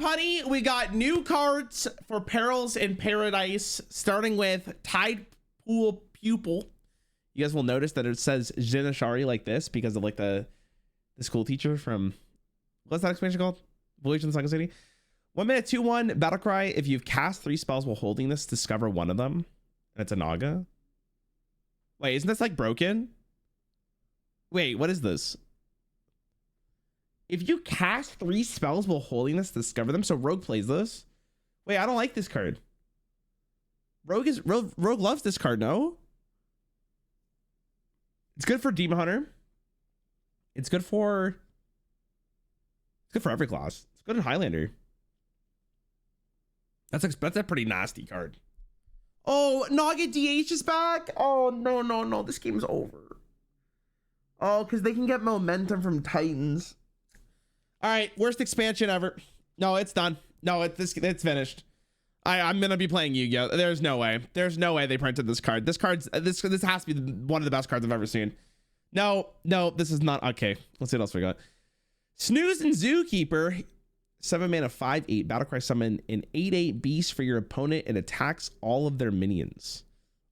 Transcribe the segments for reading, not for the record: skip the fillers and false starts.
Honey, we got new cards for Perils in Paradise, starting with Tidepool Pupil. You guys will notice that it says Jinashari like this because of like the school teacher from, what's that expansion called? Voyage in the Sunken City. 1 minute, 2/1 battle cry. If you've cast 3 spells while holding this, discover one of them. And it's a Naga. Wait, isn't this like broken? Wait, what is this? If you cast 3 spells while holding this, discover them. So Rogue plays this. Wait, I don't like this card. Rogue loves this card, no? It's good for Demon Hunter. It's good for every class. It's good in Highlander. That's a pretty nasty card. Oh, Naga DH is back. Oh, no. This game's over. Oh, because they can get momentum from Titans. All right, worst expansion ever. No, it's done. No, it's finished. I'm gonna be playing Yu-Gi-Oh. There's no way. There's no way they printed this card. This has to be one of the best cards I've ever seen. No, this is not. Okay, let's see what else we got. Snooze and Zookeeper. 7 mana, 5/8 battlecry summon an 8/8 beast for your opponent and attacks all of their minions.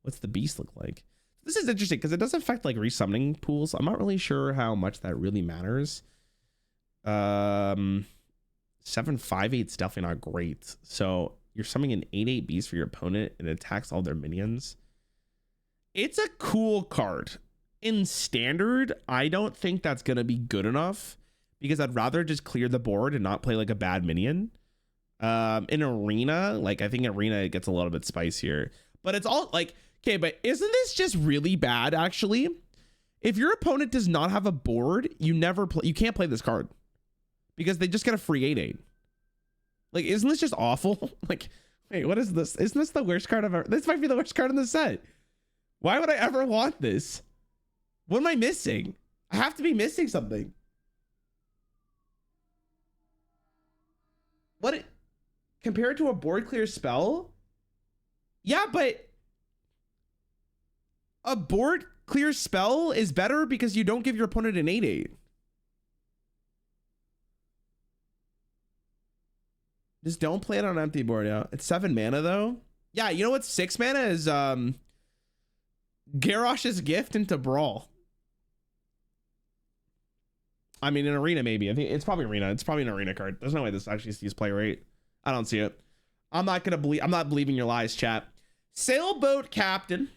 What's the beast look like? This is interesting because it does affect like resummoning pools. I'm not really sure how much that really matters. 7 5/8 is definitely not great. So you're summoning an 8/8 beast for your opponent and it attacks all their minions. It's a cool card. In standard, I don't think that's gonna be good enough because I'd rather just clear the board and not play like a bad minion. In arena, like I think arena it gets a little bit spicier, but it's all like, okay, but isn't this just really bad actually? If your opponent does not have a board, you can't play this card because they just get a free 8/8. Like, isn't this just awful? Like, wait, what is this? Isn't this the worst card I've ever? This might be the worst card in the set. Why would I ever want this? What am I missing? I have to be missing something. Compared to a board clear spell? Yeah, but a board clear spell is better because you don't give your opponent an 8/8. Just don't play it on an empty board. Yeah, it's 7 mana though. Yeah, you know what? 6 mana is Garrosh's Gift into Brawl. I mean, in arena maybe. I think it's probably arena. It's probably an arena card. There's no way this actually sees play rate. I don't see it. I'm not believing your lies, chat. Sailboat Captain.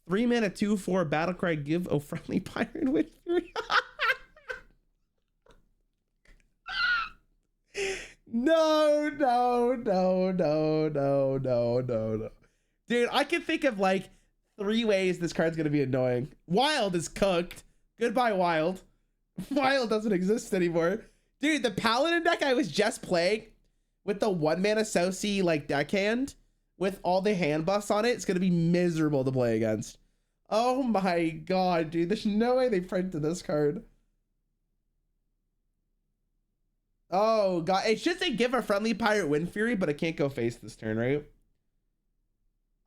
3 mana, 2/4 battlecry. Give a friendly pirate with fury. No. Dude, I can think of like 3 ways this card's gonna be annoying. Wild is cooked. Goodbye, Wild. Wild doesn't exist anymore. Dude, the Paladin deck I was just playing with the 1 mana Saucy like deckhand with all the hand buffs on it, it's gonna be miserable to play against. Oh my god, dude. There's no way they printed this card. Oh god, it should say give a friendly pirate Wind Fury, but it can't go face this turn, right?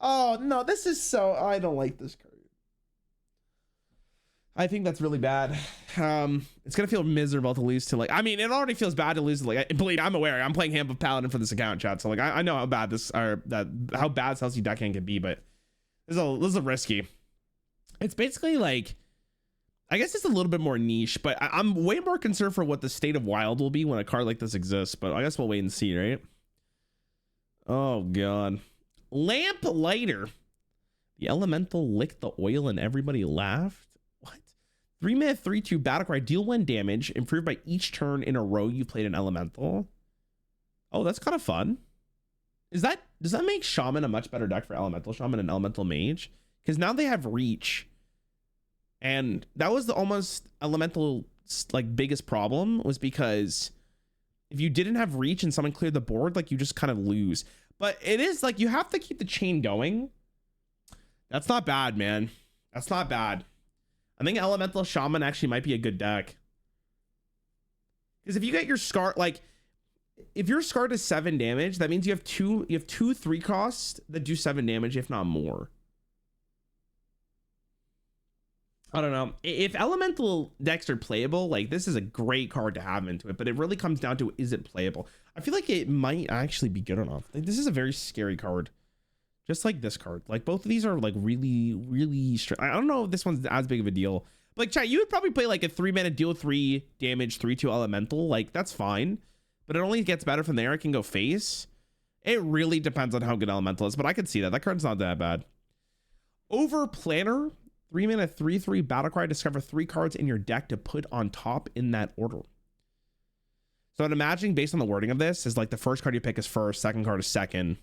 Oh no, this is so, I don't like this card. I think that's really bad. It's gonna feel miserable to lose to like, I mean, it already feels bad to lose to like, believe I'm aware, I'm playing Hand of Paladin for this account, chat, so like I know how bad how bad Celsi deckhand can be, but this is a risky. It's basically like, I guess it's a little bit more niche, but I'm way more concerned for what the state of Wild will be when a card like this exists, but I guess we'll wait and see, right? Oh god. Lamplighter. The elemental licked the oil and everybody laughed. 3 mana, 3/2 battlecry. Deal 1 damage. Improved by each turn in a row you played an elemental. Oh, that's kind of fun. Does that make Shaman a much better deck for Elemental Shaman and Elemental Mage? Because now they have Reach. And that was the almost Elemental like biggest problem, was because if you didn't have Reach and someone cleared the board, like you just kind of lose. But it is like you have to keep the chain going. That's not bad, man. That's not bad. I think Elemental Shaman actually might be a good deck. Because if you get your Scar, like if your Scar does 7 damage, that means you have two 3 costs that do 7 damage, if not more. I don't know. If elemental decks are playable, like this is a great card to have into it, but it really comes down to, is it playable? I feel like it might actually be good enough. Like, this is a very scary card. Just like this card. Like both of these are like really I don't know if this one's as big of a deal. But like, chat, you would probably play like a 3-mana deal 3 damage 3/2 elemental. Like that's fine. But it only gets better from there. It can go face. It really depends on how good elemental is, but I could see that. That card's not that bad. Overplanner. 3-mana 3/3 battlecry. Discover 3 cards in your deck to put on top in that order. So I'm imagining, based on the wording of this, is like the first card you pick is first, second card is second,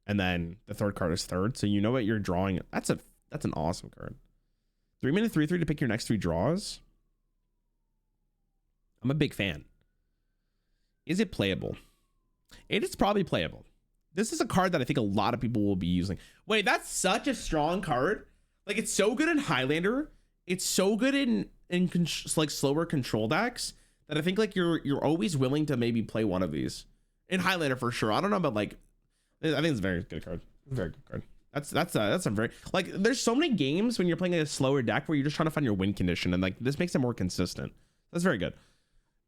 and then the third card is third. So you know what you're drawing. That's an awesome card. 3-mana 3/3 to pick your next 3 draws. I'm a big fan. Is it playable? It is probably playable. This is a card that I think a lot of people will be using. Wait, that's such a strong card. Like, it's so good in Highlander. It's so good in like slower control decks that I think like you're always willing to maybe play one of these. In Highlander for sure. I don't know, but like, I think it's a very good card. Very good card. That's a very, like, there's so many games when you're playing a slower deck where you're just trying to find your win condition, and like this makes it more consistent. That's very good.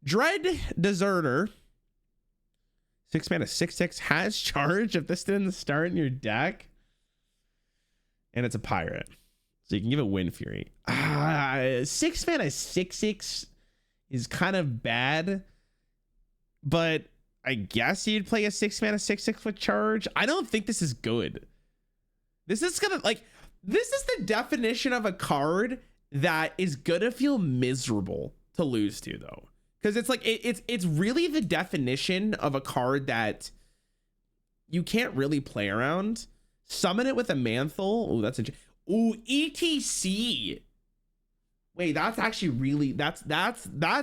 Dread Deserter. 6-mana 6/6 has charge if this didn't start in your deck. And it's a pirate. So you can give it Wind Fury. 6-mana 6/6 is kind of bad. But I guess you'd play a 6-mana 6/6 with charge. I don't think this is good. This is gonna, like, this is the definition of a card that is gonna feel miserable to lose to, though. Because it's like, it's really the definition of a card that you can't really play around. Summon it with a Mantle. Oh, that's interesting. Ooh, ETC. Wait, that's actually really, that's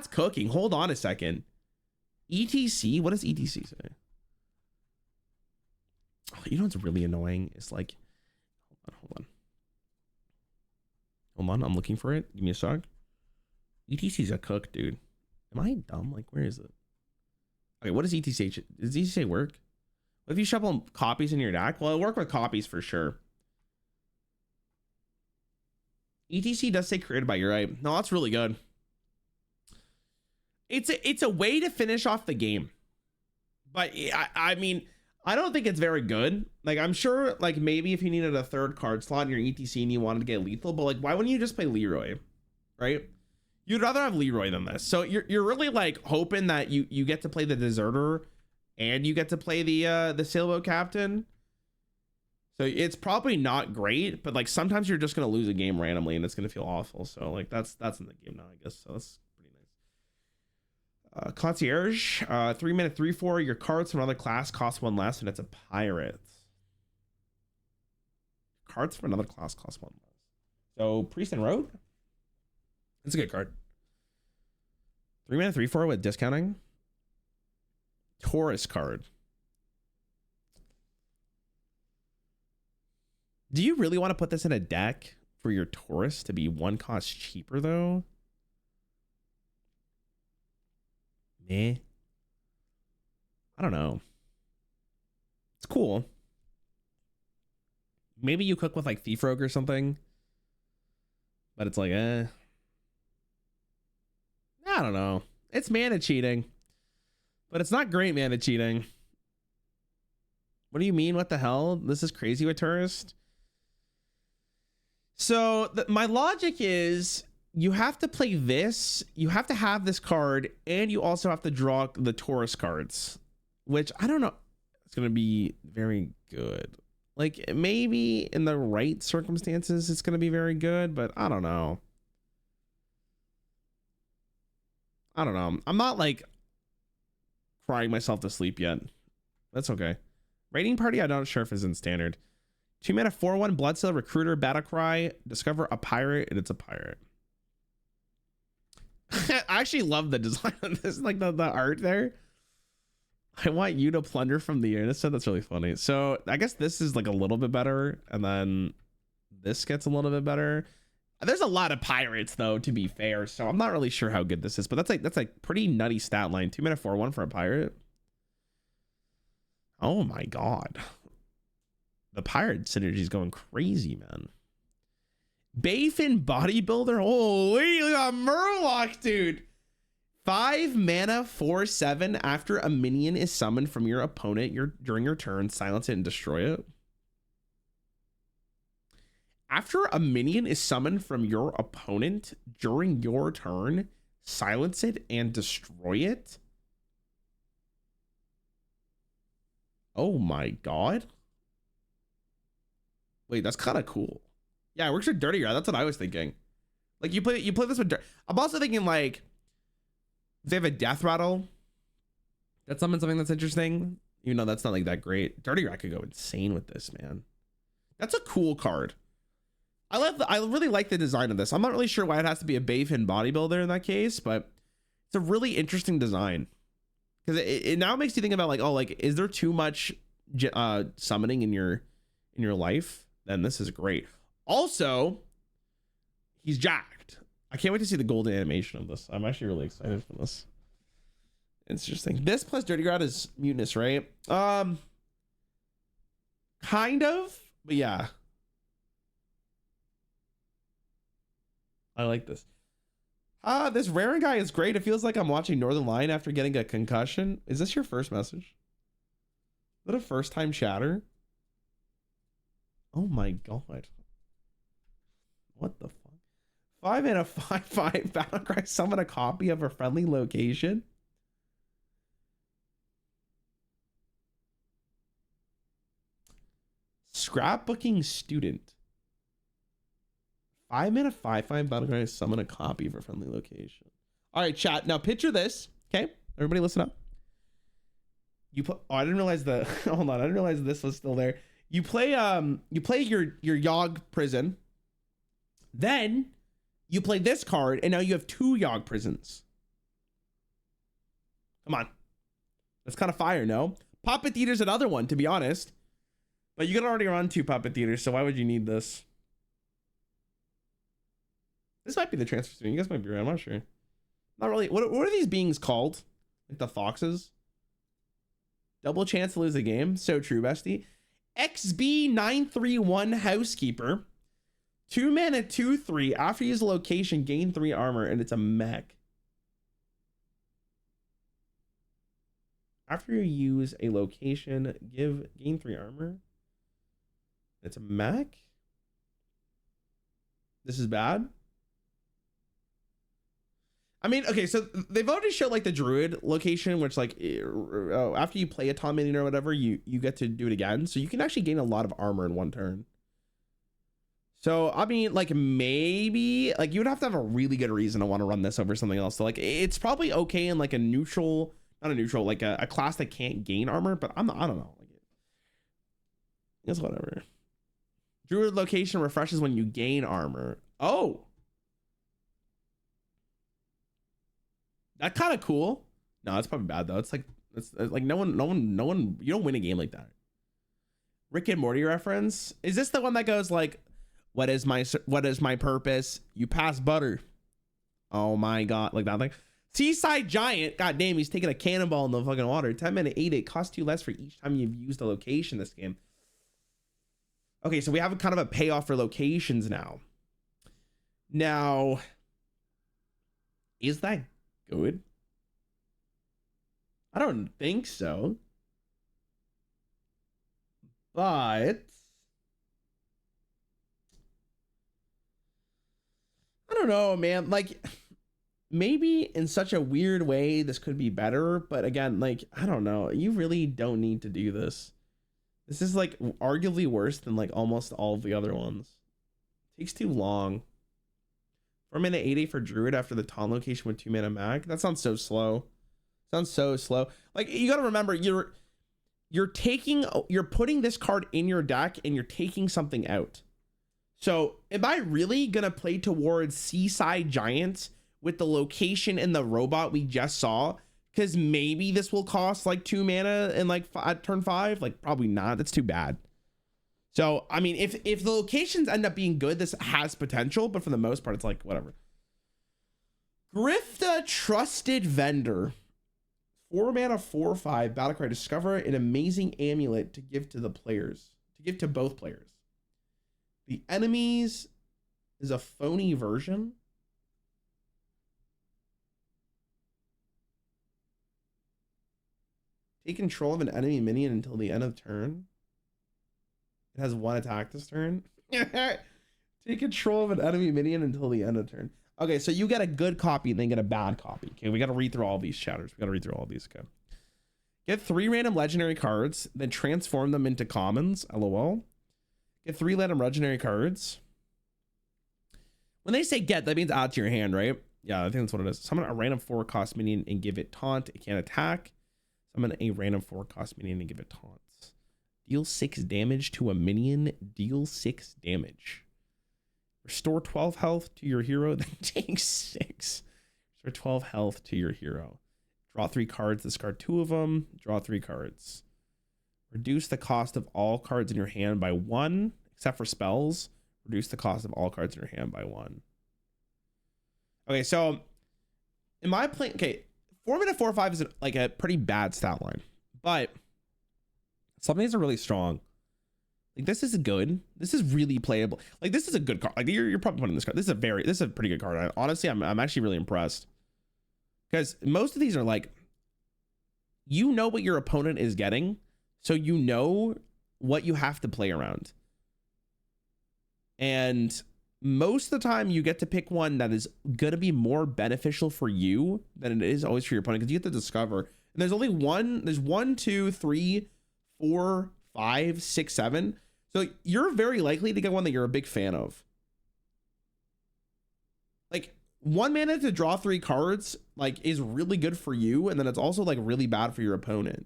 cooking. Hold on a second. ETC? What does ETC say? Oh, you know what's really annoying? It's like, hold on. I'm looking for it. Give me a sec. ETC's a cook, dude. Am I dumb? Like, where is it? Okay, what does ETC? Does ETC work? What if you shuffle copies in your deck? Well, it'll work with copies for sure. ETC does say created by, you're right. No, that's really good. It's a way to finish off the game. But I mean, I don't think it's very good. Like, I'm sure, like, maybe if you needed a third card slot in your ETC and you wanted to get lethal, but like, why wouldn't you just play Leroy? Right? You'd rather have Leroy than this. So you're really like hoping that you get to play the Deserter and you get to play the Sailboat Captain. So it's probably not great, but like sometimes you're just gonna lose a game randomly and it's gonna feel awful. So like that's in the game now, I guess. So that's pretty nice. Concierge, 3-mana 3/4. Your cards from another class cost 1 less, and it's a pirate. Cards from another class cost 1 less. So Priest and Rogue. It's a good card. 3-mana 3/4 with discounting. Taurus card. Do you really want to put this in a deck for your Taurus to be 1 cost cheaper though? Meh. I don't know. It's cool. Maybe you cook with like Thief Rogue or something. But it's like, I don't know. It's mana cheating. But it's not great mana cheating. What do you mean? What the hell? This is crazy with Tourist. So my logic is you have to play this. You have to have this card. And you also have to draw the Taurus cards. Which I don't know. It's going to be very good. Like maybe in the right circumstances, it's going to be very good. But I don't know. I'm not like crying myself to sleep yet. That's okay. Raiding Party, I'm not sure if is in standard. 2-mana 4/1 Bloodseal Recruiter Battlecry. Discover a pirate, and it's a pirate. I actually love the design of this, like the art there. I want you to plunder from the innocent. That's really funny. So I guess this is like a little bit better, and then this gets a little bit better. There's a lot of pirates though, to be fair, so I'm not really sure how good this is, but that's like pretty nutty stat line. 2-mana 4/1 for a pirate. Oh my god, the pirate synergy is going crazy, man. Baen bodybuilder. Holy, look at Murloc, dude. 5 mana 4/7. After a minion is summoned from your opponent during your turn, silence it and destroy it. After a minion is summoned from your opponent during your turn, silence it and destroy it. Oh my god. Wait, that's kind of cool. Yeah, it works with Dirty Rat. That's what I was thinking. Like you play this with I'm also thinking like if they have a death rattle, that's something that's interesting. Even though that's not like that great. Dirty Rat could go insane with this, man. That's a cool card. I really like the design of this. I'm not really sure why it has to be a Baen bodybuilder in that case, but it's a really interesting design. Because it now makes you think about like, oh, like, is there too much summoning in your life? Then this is great. Also, he's jacked. I can't wait to see the golden animation of this. I'm actually really excited for this. Interesting. This plus Dirty Rat is mutinous, right? Kind of, but yeah. I like this. This Rarran guy is great. It feels like I'm watching Northern Lion after getting a concussion. Is this your first message? Is that a first time chatter? Oh my god. What the fuck? 5 and a 5/5 Battlecry, summon a copy of a friendly location. Scrapbooking student. 5 mana 5/5 Battlecry, summon a copy of a friendly location. All right, chat. Now picture this. Okay, everybody listen up. You put. Oh, I didn't realize the. Hold on, I didn't realize this was still there. You play your Yogg prison. Then you play this card, and now you have 2 Yogg prisons. Come on, that's kind of fire, no? Puppet Theater's another one, to be honest. But you can already run 2 Puppet Theaters, so why would you need this? This might be the transfer student. You guys might be right. I'm not sure. Not really. What are these beings called? Like the foxes? Double chance to lose the game. So true, bestie. XB931 Housekeeper. 2 mana 2/3. After you use a location, gain 3 armor, and it's a mech. After you use a location, gain 3 armor. It's a mech. This is bad. I mean, okay, so they've already showed like the druid location, which like after you play a Tom Minion or whatever, you get to do it again. So you can actually gain a lot of armor in 1 turn. So, I mean, like maybe like you would have to have a really good reason to want to run this over something else. So like it's probably okay in like a neutral, not a neutral, like a class that can't gain armor, but I don't know. Like, it's whatever. Druid location refreshes when you gain armor. Oh. That's kind of cool. No, it's probably bad though. It's like no one. You don't win a game like that. Rick and Morty reference. Is this the one that goes like, what is my purpose? You pass butter. Oh my god, like that thing. Seaside Giant. God damn, he's taking a cannonball in the fucking water. 10 mana 8. It costs you less for each time you've used a location this game. Okay, so we have a kind of a payoff for locations now. Now, is that good? I don't think so. But I don't know, man. Like maybe in such a weird way this could be better, but again, like I don't know. You really don't need to do this. This is like arguably worse than like almost all of the other ones. Takes too long. 4 mana 8/8 for Druid after the taunt location with 2 mana mag. That sounds so slow. Sounds so slow. Like you got to remember, you're putting this card in your deck and you're taking something out. So am I really gonna play towards Seaside Giants with the location and the robot we just saw? Because maybe this will cost like 2 mana and like at turn 5. Like probably not. That's too bad. So I mean, if the locations end up being good, this has potential. But for the most part, it's like whatever. Grifta Trusted Vendor. 4 mana 4/5 Battlecry. Discover an amazing amulet to give to the players. To give to both players. The enemies is a phony version. Take control of an enemy minion until the end of turn. It has 1 attack this turn. Take control of an enemy minion until the end of turn. Okay, so you get a good copy and then get a bad copy. Okay, we got to read through all these chatters. We got to read through all these. Okay. Get 3 random legendary cards, then transform them into commons. LOL. Get 3 random legendary cards. When they say get, that means add to your hand, right? Yeah, I think that's what it is. Summon a random 4-cost minion and give it taunt. It can't attack. Summon a random 4-cost minion and give it taunts. Deal 6 damage to a minion. Deal 6 damage. Restore 12 health to your hero. Then take 6. Restore 12 health to your hero. Draw 3 cards. Discard 2 of them. Draw 3 cards. Reduce the cost of all cards in your hand by 1, except for spells. Reduce the cost of all cards in your hand by 1. Okay, so in my play, okay, 4-mana 4/5 is like a pretty bad stat line, but some things are really strong. Like this is good. This is really playable. Like this is a good card. Like you're probably putting this card. This is a pretty good card. Honestly, I'm actually really impressed because most of these are like, you know what your opponent is getting, so you know what you have to play around. And most of the time you get to pick one that is going to be more beneficial for you than it is always for your opponent, because you get to discover. And there's only one, there's 1, 2, 3, 4, 5, 6, 7. So you're very likely to get one that you're a big fan of. Like 1 mana to draw 3 cards, like is really good for you. And then it's also like really bad for your opponent,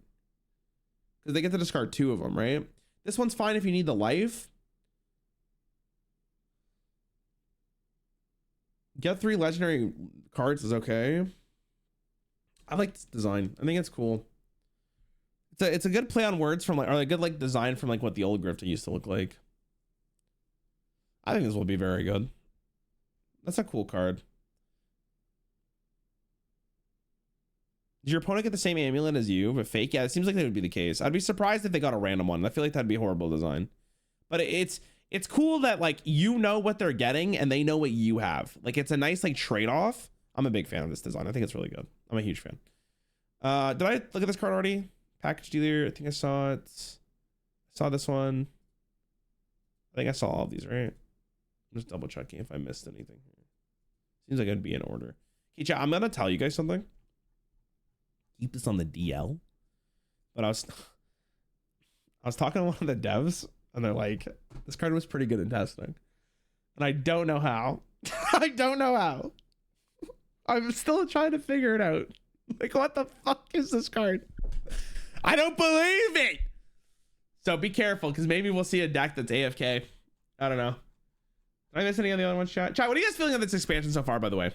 because they get to discard 2 of them, right? This one's fine if you need the life. Get 3 legendary cards is okay. I like this design. I think it's cool. It's a good play on words from like, or a good like design from like what the old Grifta used to look like. I think this will be very good. That's a cool card. Does your opponent get the same amulet as you, but fake? Yeah, it seems like that would be the case. I'd be surprised if they got a random one. I feel like that'd be a horrible design. But it's cool that like you know what they're getting and they know what you have. Like it's a nice like trade-off. I'm a big fan of this design. I think it's really good. I'm a huge fan. Did I look at this card already? Package dealer. I think I saw it. I saw this one. I think I saw all of these, right? I'm just double checking if I missed anything. Seems like it'd be in order. Okay, chat, I'm gonna tell you guys something. Keep this on the DL. But I was talking to one of the devs, and they're like, this card was pretty good in testing. And I don't know how. I don't know how. I'm still trying to figure it out. Like, what the fuck is this card? I don't believe it. So be careful, because maybe we'll see a deck that's AFK. I don't know. Did I miss any of the other ones, chat? Chat, what are you guys feeling on this expansion so far, by the way?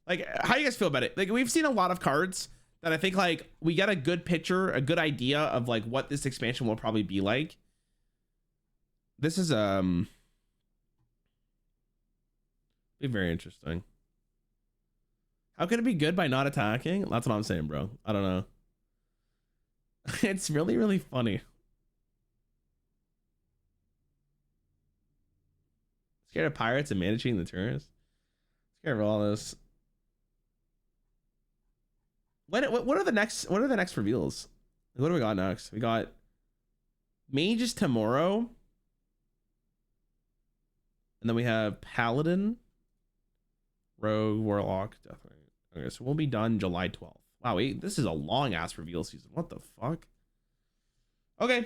Like, how do you guys feel about it? Like, we've seen a lot of cards that I think, like, we get a good picture, a good idea of, like, what this expansion will probably be like. This is, be very interesting. How could it be good by not attacking? That's what I'm saying, bro. I don't know. It's really, really funny. Scared of pirates and managing the turns. Scared of all this. What are the next reveals? What do we got next? We got Mages tomorrow. And then we have Paladin, Rogue, Warlock, Death Knight. Okay, so we'll be done July 12th. Wow, wait, this is a long ass reveal season. What the fuck? Okay.